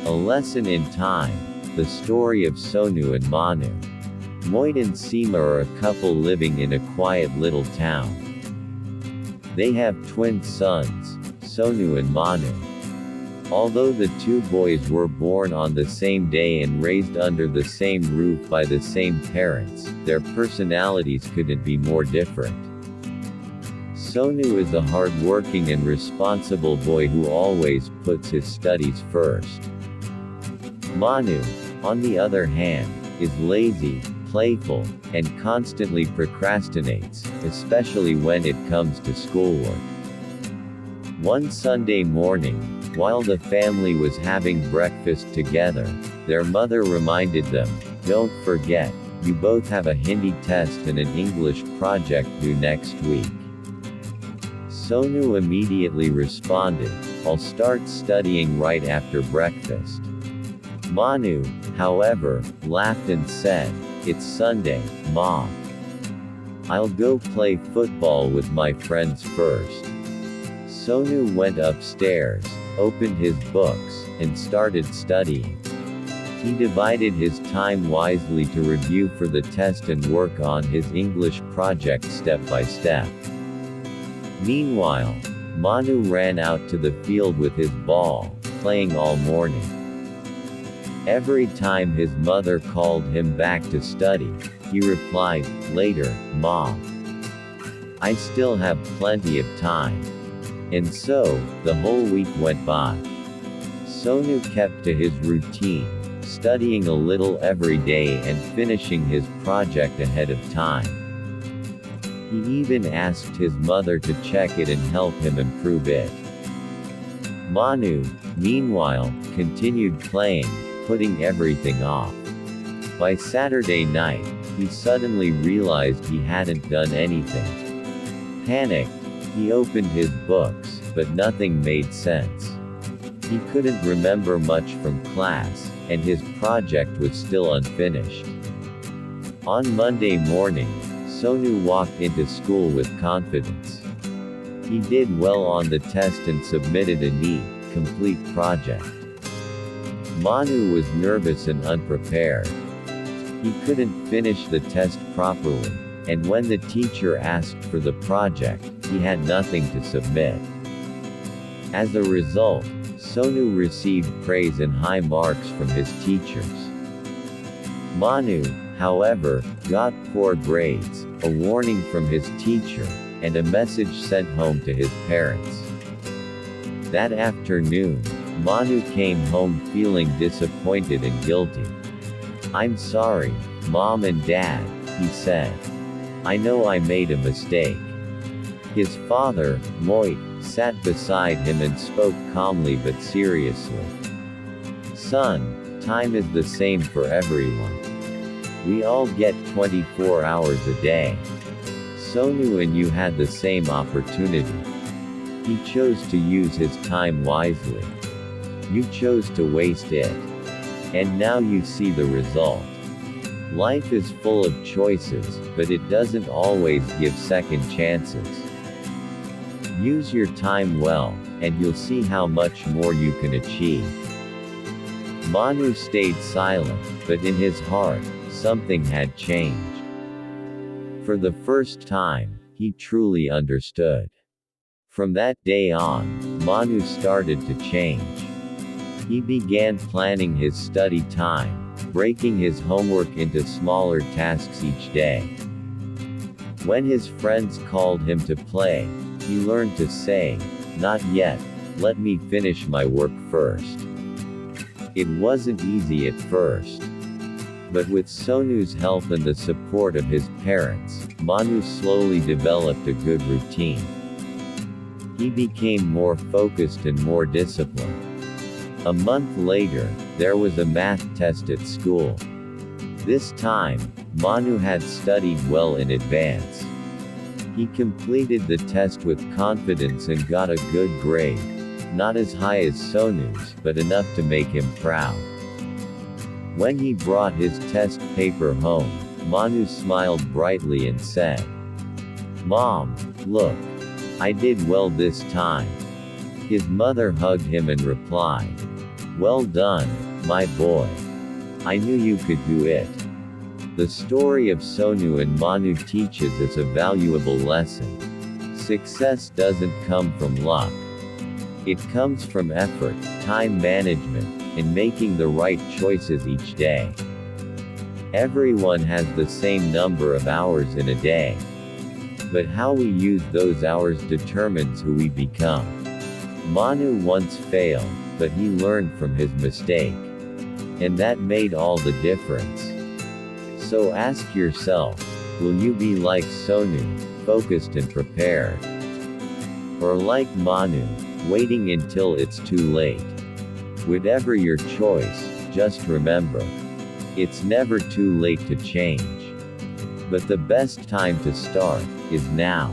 A lesson in time. The story of Sonu and Manu. Moit and Seema are a couple living in a quiet little town. They have twin sons, Sonu and Manu. Although the two boys were born on the same day and raised under the same roof by the same parents, their personalities couldn't be more different. Sonu is a hard-working and responsible boy who always puts his studies first. Manu, on the other hand, is lazy, playful, and constantly procrastinates, especially when it comes to schoolwork. One Sunday morning, while the family was having breakfast together, their mother reminded them, "Don't forget, you both have a Hindi test and an English project due next week." Sonu immediately responded, "I'll start studying right after breakfast." Manu, however, laughed and said, "It's Sunday, Mom. I'll go play football with my friends first." Sonu went upstairs, opened his books, and started studying. He divided his time wisely to review for the test and work on his English project step by step. Meanwhile, Manu ran out to the field with his ball, playing all morning. Every time his mother called him back to study, he replied, "Later, Mom. I still have plenty of time." And so, the whole week went by. Sonu kept to his routine, studying a little every day and finishing his project ahead of time. He even asked his mother to check it and help him improve it. Manu, meanwhile, continued playing, putting everything off. By Saturday night, he suddenly realized he hadn't done anything. Panicked, he opened his books, but nothing made sense. He couldn't remember much from class, and his project was still unfinished. On Monday morning, Sonu walked into school with confidence. He did well on the test and submitted a neat, complete project. Manu was nervous and unprepared. He couldn't finish the test properly, and when the teacher asked for the project, he had nothing to submit. As a result, Sonu received praise and high marks from his teachers. Manu, however, got poor grades, a warning from his teacher, and a message sent home to his parents. That afternoon, Manu came home feeling disappointed and guilty. "I'm sorry, Mom and Dad," he said. "I know I made a mistake." His father, Moit, sat beside him and spoke calmly but seriously. "Son, time is the same for everyone. We all get 24 hours a day. Sonu and you had the same opportunity. He chose to use his time wisely. You chose to waste it. And now you see the result. Life is full of choices, but it doesn't always give second chances. Use your time well, and you'll see how much more you can achieve." Manu stayed silent, but in his heart, something had changed. For the first time, he truly understood. From that day on, Manu started to change. He began planning his study time, breaking his homework into smaller tasks each day. When his friends called him to play, he learned to say, "Not yet, let me finish my work first." It wasn't easy at first. But with Sonu's help and the support of his parents, Manu slowly developed a good routine. He became more focused and more disciplined. A month later, there was a math test at school. This time, Manu had studied well in advance. He completed the test with confidence and got a good grade. Not as high as Sonu's, but enough to make him proud. When he brought his test paper home, Manu smiled brightly and said, "Mom, look. I did well this time." His mother hugged him and replied, Well done, my boy. I knew you could do it. The story of Sonu and Manu teaches us a valuable lesson. Success doesn't come from luck. It comes from effort, time management, and making the right choices each day. Everyone has the same number of hours in a day. But how we use those hours determines who we become. Manu once failed, but he learned from his mistake. And that made all the difference. So ask yourself, will you be like Sonu, focused and prepared? Or like Manu, waiting until it's too late? Whatever your choice, just remember, it's never too late to change. But the best time to start is now.